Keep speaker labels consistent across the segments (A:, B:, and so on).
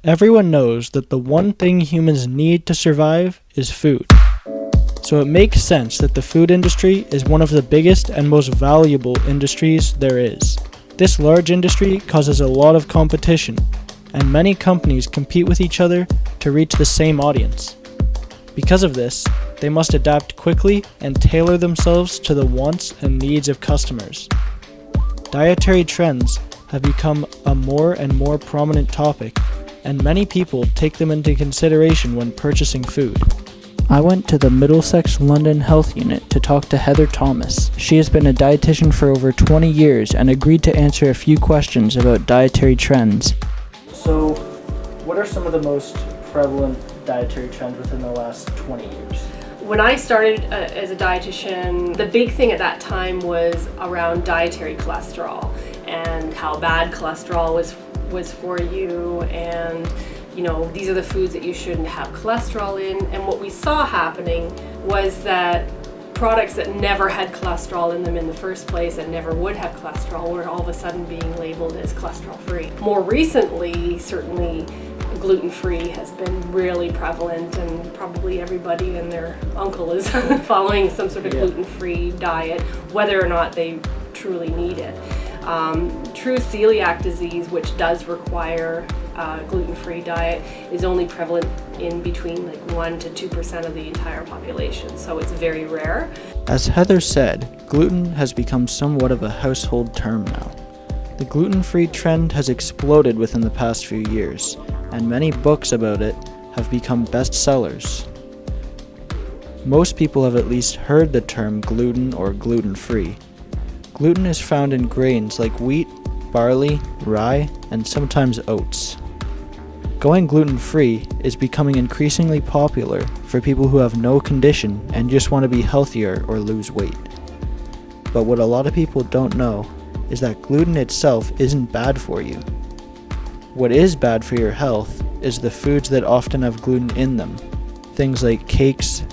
A: Everyone knows that the one thing humans need to survive is food. So it makes sense that the food industry is one of the biggest and most valuable industries there is. This large industry causes a lot of competition, and many companies compete with each other to reach the same audience. Because of this, they must adapt quickly and tailor themselves to the wants and needs of customers. Dietary trends have become a more and more prominent topic, and many people take them into consideration when purchasing food. I went to the Middlesex London Health Unit to talk to Heather Thomas. She has been a dietitian for over 20 years and agreed to answer a few questions about dietary trends. So, what are some of the most prevalent dietary trends within the last 20 years?
B: When I started as a dietitian, the big thing at that time was around dietary cholesterol and how bad cholesterol was for you, and these are the foods that you shouldn't have cholesterol in. And what we saw happening was that products that never had cholesterol in them in the first place and never would have cholesterol were all of a sudden being labeled as cholesterol free. More recently, certainly gluten-free has been really prevalent, and probably everybody and their uncle is following some sort of gluten-free diet, whether or not they truly need it. True celiac disease, which does require a gluten-free diet, is only prevalent in between 1 to 2% of the entire population, so it's very rare.
A: As Heather said, gluten has become somewhat of a household term now. The gluten-free trend has exploded within the past few years, and many books about it have become bestsellers. Most people have at least heard the term gluten or gluten-free. Gluten is found in grains like wheat, barley, rye, and sometimes oats. Going gluten-free is becoming increasingly popular for people who have no condition and just want to be healthier or lose weight. But what a lot of people don't know is that gluten itself isn't bad for you. What is bad for your health is the foods that often have gluten in them, things like cakes,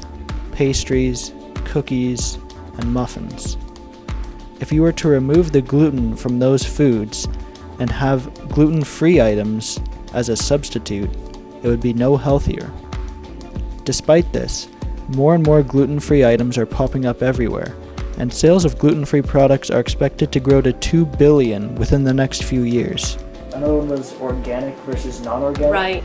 A: pastries, cookies, and muffins. If you were to remove the gluten from those foods and have gluten-free items as a substitute, it would be no healthier. Despite this, more and more gluten-free items are popping up everywhere, and sales of gluten-free products are expected to grow to $2 billion within the next few years. Another one was organic versus non-organic.
B: Right.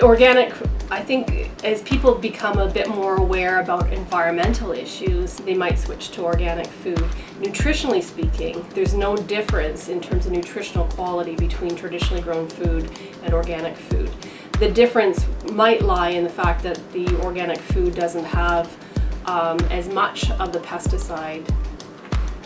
B: Organic, I think, as people become a bit more aware about environmental issues, they might switch to organic food. Nutritionally speaking, there's no difference in terms of nutritional quality between traditionally grown food and organic food. The difference might lie in the fact that the organic food doesn't have as much of the pesticide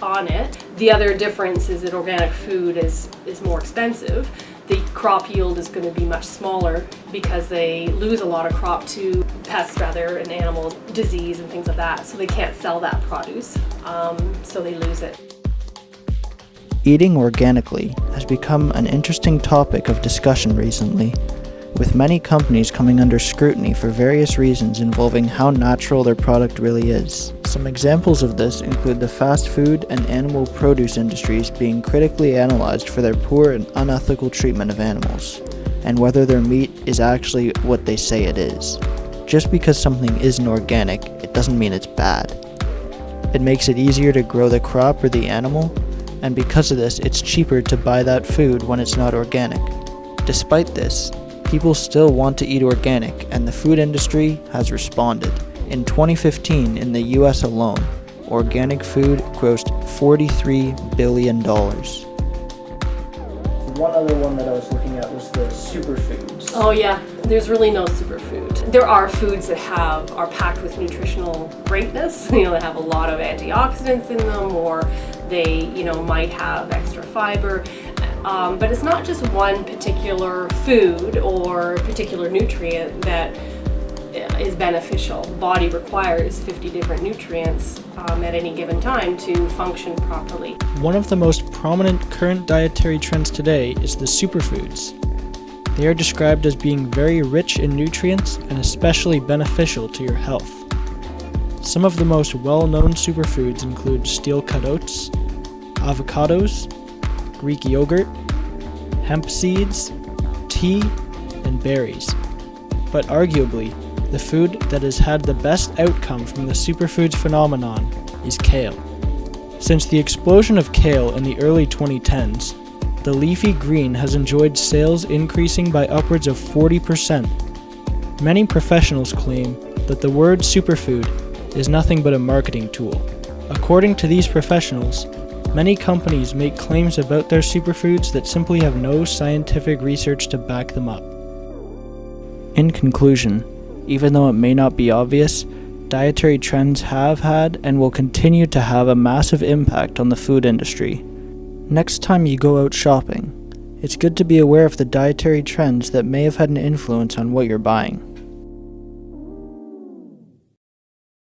B: on it. The other difference is that organic food is more expensive. The crop yield is going to be much smaller because they lose a lot of crop to pests and animal disease and things like that, so they can't sell that produce, so they lose it.
A: Eating organically has become an interesting topic of discussion recently, with many companies coming under scrutiny for various reasons involving how natural their product really is. Some examples of this include the fast food and animal produce industries being critically analyzed for their poor and unethical treatment of animals, and whether their meat is actually what they say it is. Just because something isn't organic, it doesn't mean it's bad. It makes it easier to grow the crop or the animal, and because of this, it's cheaper to buy that food when it's not organic. Despite this, people still want to eat organic, and the food industry has responded. In 2015, in the US alone, organic food grossed $43 billion. One other one that I was looking at was the superfoods.
B: Oh yeah, there's really no superfood. There are foods that are packed with nutritional greatness, that have a lot of antioxidants in them, or they, might have extra fiber. But it's not just one particular food or particular nutrient that is beneficial. The body requires 50 different nutrients at any given time to function properly.
A: One of the most prominent current dietary trends today is the superfoods. They are described as being very rich in nutrients and especially beneficial to your health. Some of the most well-known superfoods include steel-cut oats, avocados, Greek yogurt, hemp seeds, tea, and berries. But arguably, the food that has had the best outcome from the superfoods phenomenon is kale. Since the explosion of kale in the early 2010s, the leafy green has enjoyed sales increasing by upwards of 40%. Many professionals claim that the word superfood is nothing but a marketing tool. According to these professionals, many companies make claims about their superfoods that simply have no scientific research to back them up. In conclusion, even though it may not be obvious, dietary trends have had and will continue to have a massive impact on the food industry. Next time you go out shopping, it's good to be aware of the dietary trends that may have had an influence on what you're buying.